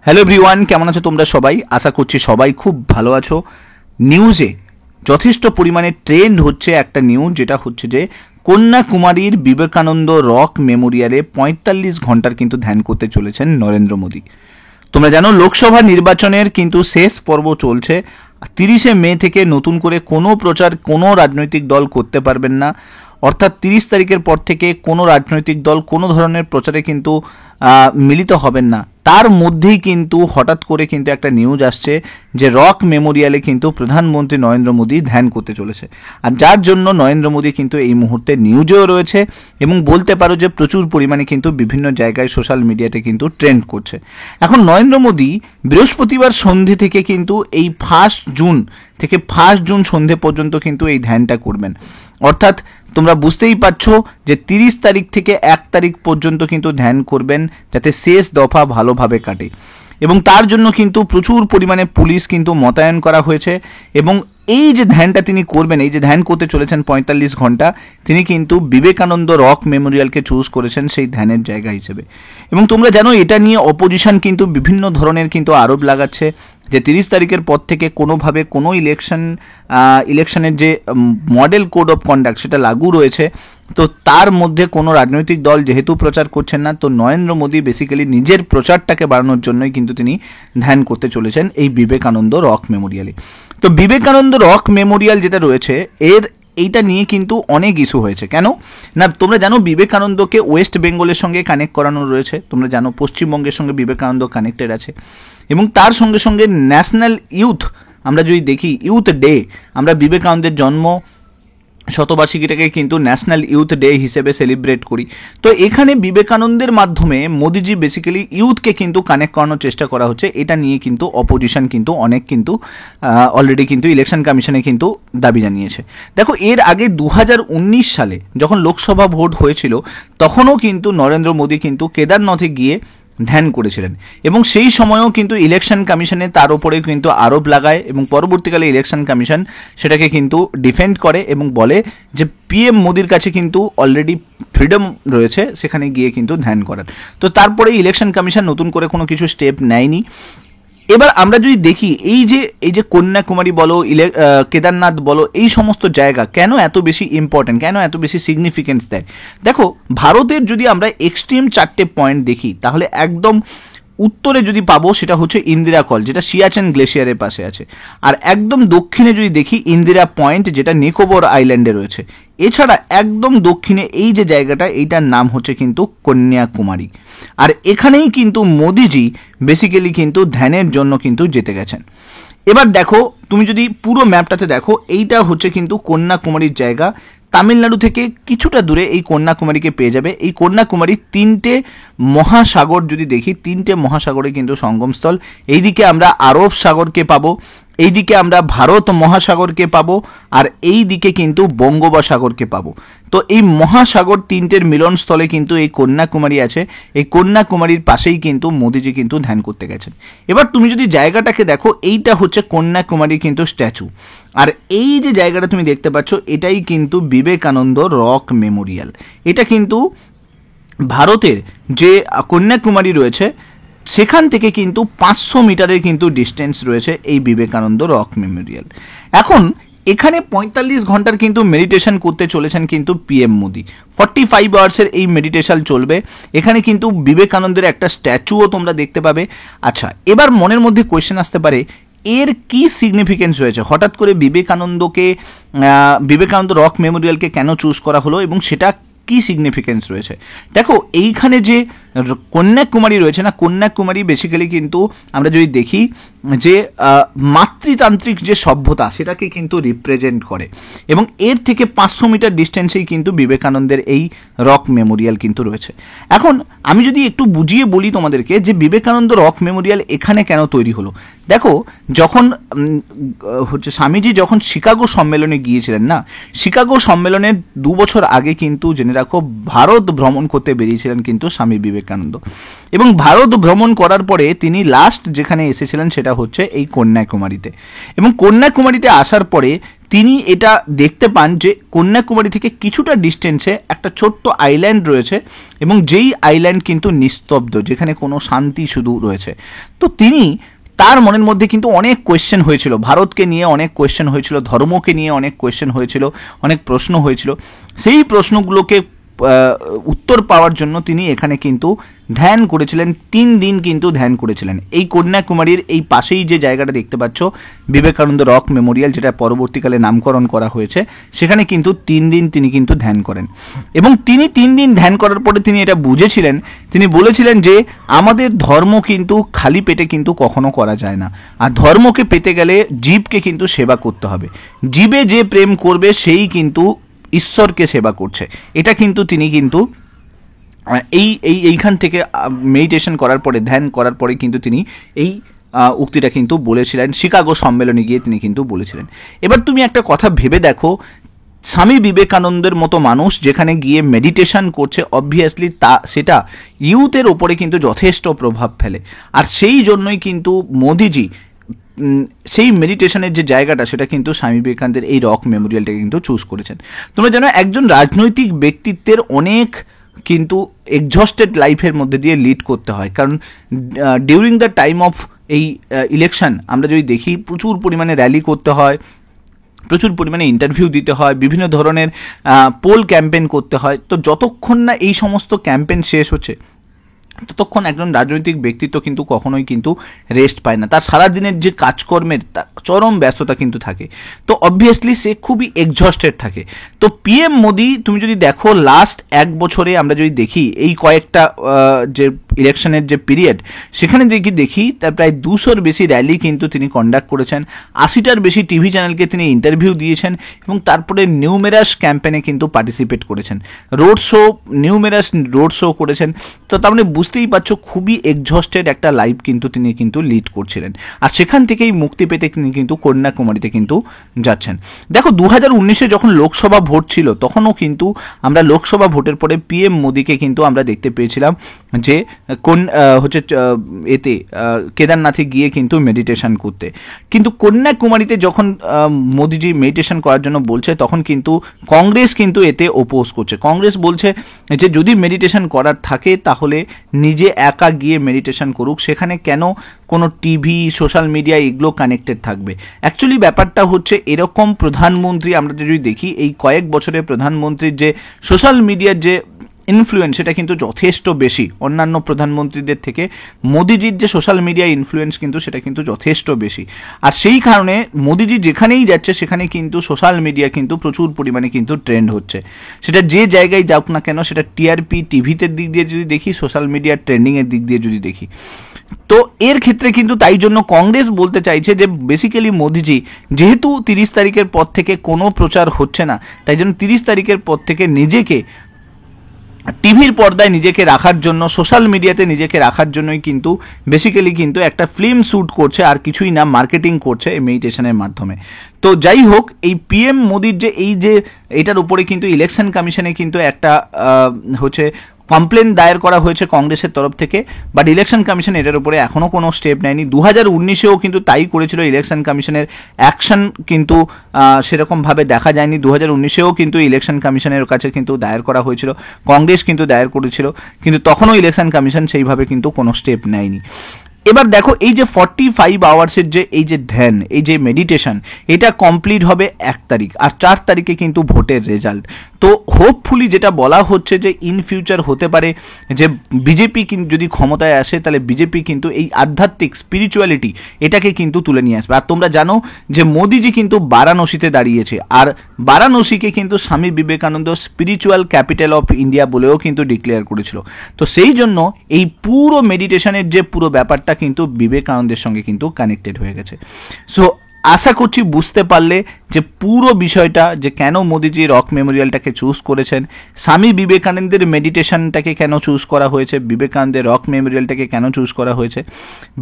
Hello everyone, কেমন আছো তোমরা সবাই? আশা করছি সবাই খুব ভালো আছো। নিউজে যথেষ্ট পরিমাণে ট্রেন্ড হচ্ছে একটা নিউজ, যেটা হচ্ছে যে কন্যাকুমারীর বিবেকানন্দ রক মেমোরিয়ালে ৪৫ ঘন্টার কিন্তু ধ্যান করতে চলেছেন নরেন্দ্র মোদী। তোমরা জানো লোকসভা নির্বাচনের কিন্তু শেষ পর্ব চলছে। ৩০শে মে থেকে নতুন করে কোনো প্রচার কোনো রাজনৈতিক দল করতে পারবেন না। অর্থাৎ ৩০ তারিখের পর থেকে কোনো রাজনৈতিক দল কোনো ধরনের প্রচারে কিন্তু মিলিত হবেন না। তার মধ্যেই কিন্তু হঠাৎ করে কিন্তু একটা নিউজ আসছে যে রক মেমোরিয়ালে কিন্তু প্রধানমন্ত্রী নরেন্দ্র মোদী ধ্যান করতে চলেছে, আর যার জন্য নরেন্দ্র মোদী কিন্তু এই মুহূর্তে নিউজেও রয়েছে এবং বলতে পারো যে প্রচুর পরিমাণে কিন্তু বিভিন্ন জায়গায় সোশ্যাল মিডিয়াতে কিন্তু ট্রেন্ড করছে। এখন নরেন্দ্র মোদী বৃহস্পতিবার সন্ধে থেকে কিন্তু এই 1 জুন সন্ধে পর্যন্ত কিন্তু এই ধ্যানটা করবেন। অর্থাৎ তোমরা বুঝতেই পারছো যে ৩০ তারিখ থেকে ১ তারিখ পর্যন্ত কিন্তু ধ্যান করবেন, যাতে শেষ দফা ভালোভাবে কাটে। এবং তার জন্য কিন্তু প্রচুর পরিমাণে পুলিশ কিন্তু মোতায়েন করা হয়েছে। এবং এই যে ধ্যানটা তিনি করবেন, এই যে ধ্যান করতে চলেছেন ৪৫ ঘন্টা, তিনি কিন্তু বিবেকানন্দ রক মেমোরিয়ালকে চুজ করেছেন সেই ধ্যানের জায়গা হিসেবে। এবং তোমরা জানো এটা নিয়ে অপোজিশন কিন্তু বিভিন্ন ধরনের কিন্তু আরোপ লাগাচ্ছে যে ৩০ তারিখের পর থেকে কোনোভাবে কোনো ইলেকশনের যে মডেল কোড অফ কন্ডাক্ট সেটা লাগু রয়েছে। তো তার মধ্যে কোনো রাজনৈতিক দল যেহেতু প্রচার করছেন না, তো নরেন্দ্র মোদী বেসিক্যালি নিজের প্রচারটাকে বাড়ানোর জন্যই কিন্তু তিনি ধ্যান করতে চলেছেন এই বিবেকানন্দ রক মেমোরিয়ালে। তো বিবেকানন্দ রক মেমোরিয়াল যেটা রয়েছে এইটা নিয়ে কিন্তু অনেক ইস্যু হয়েছে। কেন না, তোমরা জানো বিবেকানন্দকে ওয়েস্ট বেঙ্গলের সঙ্গে কানেক্ট করানো রয়েছে। তোমরা জানো পশ্চিমবঙ্গের সঙ্গে বিবেকানন্দ কানেক্টেড আছে। এবং তার সঙ্গে সঙ্গে ন্যাশনাল ইউথ, আমরা যদি দেখি ইউথ ডে, আমরা বিবেকানন্দের জন্ম শতবার্ষিকীটাকে কিন্তু ন্যাশনাল ইউথ ডে হিসেবে সেলিব্রেট করি। তো এখানে বিবেকানন্দের মাধ্যমে মোদিজি বেসিক্যালি ইউথকে কিন্তু কানেক্ট করানোর চেষ্টা করা হচ্ছে। এটা নিয়ে কিন্তু অপোজিশন কিন্তু অনেক কিন্তু অলরেডি কিন্তু ইলেকশন কমিশনে কিন্তু দাবি জানিয়েছে। দেখো এর আগে ২০১৯ সালে যখন লোকসভা ভোট হয়েছিল, তখনও কিন্তু নরেন্দ্র মোদী কিন্তু কেদারনাথে গিয়ে ধ্যান করেছিলেন এবং সেই সময়ও কিন্তু ইলেকশন কমিশনে তার উপরে কিন্তু আরোপ লাগায় এবং পরবর্তীকালে ইলেকশন কমিশন সেটাকে কিন্তু ডিফেন্ড করে এবং বলে যে পিএম মোদির কাছে কিন্তু অলরেডি ফ্রিডম রয়েছে সেখানে গিয়ে কিন্তু ধ্যান করার। তো তারপরে ইলেকশন কমিশন নতুন করে কোনো কিছু স্টেপ নেয়নি। এবার আমরা যদি দেখি এই যে কন্যাকুমারী বলো, কেদারনাথ বলো, এই সমস্ত জায়গা কেন এত বেশি ইম্পর্টেন্ট, কেন এত বেশি সিগনিফিকেন্স দেয়? দেখো ভারতের যদি আমরা এক্সট্রিম 4টে পয়েন্ট দেখি, তাহলে একদম উত্তরে যদি পাবো সেটা হচ্ছে ইন্দিরা কল, যেটা সিয়াচেন গ্লেশিয়ারের পাশে আছে। আর একদম দক্ষিণে যদি দেখি ইন্দিরা পয়েন্ট, যেটা নিকোবর আইল্যান্ডে রয়েছে। এছাড়া একদম দক্ষিণে এই যে জায়গাটা, এইটার নাম হচ্ছে কিন্তু কন্যাকুমারী। আর এখানেই কিন্তু মোদিজি বেসিক্যালি কিন্তু ধ্যানের জন্য কিন্তু যেতে গেছেন। এবার দেখো তুমি যদি পুরো ম্যাপটাতে দেখো, এইটা হচ্ছে কিন্তু কন্যাকুমারীর জায়গা। তামিলনাড়ু থেকে কিছুটা দূরে এই কন্যাকুমারীকে পেয়ে যাবে। এই কন্যাকুমারী 3টে মহাসাগর যদি দেখি, 3টে মহাসাগরে কিন্তু সঙ্গমস্থল। এইদিকে আমরা আরব সাগরকে পাবো, এইদিকে আমরা ভারত মহাসাগরকে পাবো, আর এই দিকে কিন্তু বঙ্গোপসাগরকে পাবো। তো এই মহাসাগর 3টের মিলনস্থলে কিন্তু এই কন্যাকুমারী আছে। এই কন্যাকুমারীর পাশেই কিন্তু মোদিজি কিন্তু ধ্যান করতে গেছেন। এবার তুমি যদি জায়গাটাকে দেখো, এইটা হচ্ছে কন্যাকুমারী কিন্তু স্ট্যাচু, আর এই যে জায়গাটা তুমি দেখতে পাচ্ছ এটাই কিন্তু বিবেকানন্দ রক মেমোরিয়াল। এটা কিন্তু ভারতের যে কন্যাকুমারী রয়েছে সেখান থেকে কিন্তু 500 মিটারের কিন্তু ডিস্টেন্স রয়েছে এই বিবেকানন্দ রক মেমোরিয়াল। এখন এখানে ৪৫ ঘন্টার কিন্তু মেডিটেশন করতে চলেছেন কিন্তু পিএম মোদি। 45 আওয়ার্সের এই মেডিটেশন চলবে। এখানে কিন্তু বিবেকানন্দের একটা স্ট্যাচুও তোমরা দেখতে পাবে। আচ্ছা, এবার মনের মধ্যে কোয়েশ্চেন আসতে পারে, এর কি সিগনিফিকেন্স রয়েছে? হঠাৎ করে বিবেকানন্দ রক মেমোরিয়ালকে কেন চুজ করা হলো এবং সেটা কি সিগনিফিকেন্স রয়েছে? দেখো এইখানে যে কন্যাকুমারী রয়েছে না, কন্যাকুমারী বেসিক্যালি কিন্তু আমরা যদি দেখি যে মাতৃতান্ত্রিক যে সভ্যতা সেটাকে কিন্তু রিপ্রেজেন্ট করে এবং এর থেকে 500 মিটার ডিস্টেন্সেই কিন্তু বিবেকানন্দের এই রক মেমোরিয়াল কিন্তু রয়েছে। এখন আমি যদি একটু বুঝিয়ে বলি তোমাদেরকে যে বিবেকানন্দ রক মেমোরিয়াল এখানে কেন তৈরি হলো। দেখো যখন স্বামীজি যখন শিকাগো সম্মেলনে গিয়েছিলেন না, শিকাগো সম্মেলনের 2 বছর আগে কিন্তু জেনে রাখো ভারত ভ্রমণ করতে বেরিয়েছিলেন কিন্তু স্বামী বিবেকানন্দ। বিবেকানন্দ। এবং ভারত ভ্রমণ করার পরে তিনি লাস্ট যেখানে এসেছিলেন সেটা হচ্ছে এই কন্যাকুমারীতে। এবং কন্যাকুমারীতে আসার পরে তিনি এটা দেখতে পান যে কন্যাকুমারী থেকে কিছুটা ডিস্টেন্সে একটা ছোট্ট আইল্যান্ড রয়েছে, এবং যেই আইল্যান্ড কিন্তু নিস্তব্ধ, যেখানে কোনো শান্তি শুধু রয়েছে। তো তার মনের মধ্যে কিন্তু অনেক কোয়েশ্চেন হয়েছিল, ভারতকে নিয়ে অনেক কোয়েশ্চেন হয়েছিল, ধর্মকে নিয়ে অনেক কোয়েশ্চেন হয়েছিল, অনেক প্রশ্ন হয়েছিল। সেই প্রশ্নগুলোকে উত্তর পাওয়ার জন্য তিনি এখানে কিন্তু ধ্যান করেছিলেন, 3 দিন কিন্তু ধ্যান করেছিলেন। এই কন্যাকুমারীর এই পাশেই যে জায়গাটা দেখতে পাচ্ছ, বিবেকানন্দ রক মেমোরিয়াল, যেটা পরবর্তীকালে নামকরণ করা হয়েছে, সেখানে কিন্তু 3 দিন তিনি কিন্তু ধ্যান করেন। এবং তিনি 3 দিন ধ্যান করার পরে তিনি এটা বুঝেছিলেন, তিনি বলেছিলেন যে আমাদের ধর্ম কিন্তু খালি পেটে কিন্তু কখনো করা যায় না, আর ধর্মকে পেতে গেলে জীবকে কিন্তু সেবা করতে হবে। জীবে যে প্রেম করবে সেই কিন্তু ঈশ্বরকে সেবা করছে। এটা কিন্তু তিনি কিন্তু এইখান থেকে মেডিটেশন করার পরে, ধ্যান করার পরে কিন্তু তিনি এই উক্তিটা কিন্তু বলেছিলেন, শিকাগো সম্মেলনে গিয়ে তিনি কিন্তু বলেছিলেন। এবার তুমি একটা কথা ভেবে দেখো, স্বামী বিবেকানন্দের মতো মানুষ যেখানে গিয়ে মেডিটেশন করছে, অবভিয়াসলি সেটা ইউথের ওপরে কিন্তু যথেষ্ট প্রভাব ফেলে। আর সেই জন্যই কিন্তু মোদিজি সেই মেডিটেশনের যে জায়গাটা, সেটা কিন্তু স্বামী বিবেকানন্দের এই রক মেমোরিয়ালটাকে কিন্তু চুজ করেছেন। তোমরা জানো একজন রাজনৈতিক ব্যক্তিত্বের অনেক কিন্তু এক্সস্টেড লাইফের মধ্যে দিয়ে লিড করতে হয়, কারণ ডিউরিং দ্য টাইম অফ এই ইলেকশন আমরা যদি দেখি, প্রচুর পরিমাণে র্যালি করতে হয়, প্রচুর পরিমাণে ইন্টারভিউ দিতে হয়, বিভিন্ন ধরনের পোল ক্যাম্পেইন করতে হয়। তো যতক্ষণ না এই সমস্ত ক্যাম্পেইন শেষ হচ্ছে, ততক্ষণ একজন রাজনৈতিক ব্যক্তিত্ব কিন্তু কখনোই কিন্তু রেস্ট পায় না, তার সারাদিনের যে কাজকর্মের চরম ব্যস্ততা কিন্তু থাকে। তো অবভিয়াসলি সে খুবই এক্সস্টেড থাকে। তো পিএম মোদি তুমি যদি দেখো, লাস্ট 1 বছরে আমরা যদি দেখি, এই কয়েকটা যে ইলেকশনের যে পিরিয়ড, সেখানে দেখি তার প্রায় 200-র বেশি র্যালি কিন্তু তিনি কন্ডাক্ট করেছেন, 80টার বেশি টিভি চ্যানেলকে তিনি ইন্টারভিউ দিয়েছেন, এবং তারপরে নিউমেরাস ক্যাম্পেনে কিন্তু পার্টিসিপেট করেছেন, নিউমেরাস রোড শো করেছেন। তো তার মানে বুঝতেই পারছো খুবই এক্সস্টেড একটা লাইফ কিন্তু তিনি কিন্তু লিড করছিলেন। আর সেখান থেকেই মুক্তি পেতে তিনি কিন্তু কন্যাকুমারীতে কিন্তু যাচ্ছেন। দেখো 2019-এ যখন লোকসভা ভোট ছিল, তখনও কিন্তু আমরা লোকসভা ভোটের পরে পিএম মোদিকে কিন্তু আমরা দেখতে পেয়েছিলাম যে কেদারনাথে গিয়ে কিন্তু মেডিটেশন করতে। কিন্তু কন্যাকুমারীতে যখন মোদিজি মেডিটেশন করার জন্য বলছে, তখন কিন্তু কংগ্রেস কিন্তু এতে ওপোজ করছে। কংগ্রেস বলছে যে যদি মেডিটেশন করার থাকে তাহলে নিজে একা গিয়ে মেডিটেশন করুক, সেখানে কেন কোনো টিভি, সোশ্যাল মিডিয়া এগুলো কানেক্টেড থাকবে। অ্যাকচুয়ালি ব্যাপারটা হচ্ছে এরকম, প্রধানমন্ত্রী আমরা যদি দেখি, এই কয়েক বছরে প্রধানমন্ত্রীর যে সোশ্যাল মিডিয়ার যে ইনফ্লুয়েন্স, সেটা কিন্তু যথেষ্ট বেশি অন্যান্য প্রধানমন্ত্রীদের থেকে। মোদিজির যে সোশ্যাল মিডিয়া ইনফ্লুয়েন্স কিন্তু সেটা কিন্তু যথেষ্ট বেশি। আর সেই কারণে মোদিজি যেখানেই যাচ্ছে সেখানে কিন্তু সোশ্যাল মিডিয়া কিন্তু প্রচুর পরিমাণে কিন্তু ট্রেন্ড হচ্ছে। সেটা যে জায়গায় যাক না কেন, সেটা টিআরপি, টিভিতে দিক দিয়ে যদি দেখি, সোশ্যাল মিডিয়ার ট্রেন্ডিংয়ের দিক দিয়ে যদি দেখি, তো এর ক্ষেত্রে কিন্তু তাই জন্য কংগ্রেস বলতে চাইছে যে বেসিক্যালি মোদিজি যেহেতু 30 তারিখের পর থেকে কোনো প্রচার হচ্ছে না, তাই জন্য 30 তারিখের পর থেকে নিজেকে টিভির পর্দায় নিজেকে রাখার জন্য, সোশ্যাল মিডিয়াতে নিজেকে রাখার জন্যই কিন্তু বেসিক্যালি কিন্তু একটা ফিল্ম শ্যুট করছে, আর কিছুই না, মার্কেটিং করছে এই মেডিটেশনের মাধ্যমে। তো যাই হোক, এই পিএম মোদির যে এটার উপরে কিন্তু ইলেকশন কমিশনে কিন্তু একটা কমপ্লেন দায়ের করা হয়েছে কংগ্রেসের তরফ থেকে, বাট ইলেকশন কমিশন এটার উপরে এখনও কোনো স্টেপ নেয়নি। 2019-এও কিন্তু তাই করেছিল, ইলেকশন কমিশনের অ্যাকশন কিন্তু সেরকমভাবে দেখা যায়নি। 2019-এও কিন্তু ইলেকশন কমিশনের কাছে কিন্তু দায়ের করা হয়েছিল, কংগ্রেস কিন্তু দায়ের করেছিল, কিন্তু তখনও ইলেকশন কমিশন সেইভাবে কিন্তু কোনো স্টেপ নেয়নি। এবার দেখো, এই যে 45 আওয়ার্সের যে এই যে ধ্যান, এই যে মেডিটেশন, এটা কমপ্লিট হবে 1 তারিখ, আর 4 তারিখে কিন্তু ভোটের রেজাল্ট। তো হোপফুলি যেটা বলা হচ্ছে যে ইন ফিউচার হতে পারে যে বিজেপি যদি ক্ষমতায় আসে, তাহলে বিজেপি কিন্তু এই আধ্যাত্মিক স্পিরিচুয়ালিটি এটাকে কিন্তু তুলে নিয়ে আসবে। আর তোমরা জানো যে মোদিজি কিন্তু বারাণসীতে দাঁড়িয়েছে, আর বারাণসীকে কিন্তু Swami Vivekananda spiritual capital of India বলেও কিন্তু ডিক্লেয়ার করেছিল। তো সেই জন্য এই পুরো মেডিটেশনের যে পুরো ব্যাপারটা কিন্তু বিবেকানন্দের সঙ্গে কিন্তু কানেক্টেড হয়ে গেছে। সো আশা করছি বুঝতে পারলে যে পুরো বিষয়টা, যে কেন মোদিজি রক মেমোরিয়ালটাকে চুজ করেছেন, স্বামী বিবেকানন্দের মেডিটেশনটাকে কেন চুজ করা হয়েছে, বিবেকানন্দের রক মেমোরিয়ালটাকে কেন চুজ করা হয়েছে।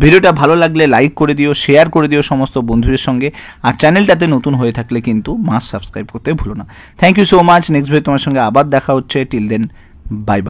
ভিডিওটা ভালো লাগলে লাইক করে দিও, শেয়ার করে দিও সমস্ত বন্ধুদের সঙ্গে, আর চ্যানেলটাতে নতুন হয়ে থাকলে কিন্তু মাস্ট সাবস্ক্রাইব করতে ভুলো না। Thank you so much. Next video তোমার সঙ্গে আবার দেখা হচ্ছে। Till then, bye by.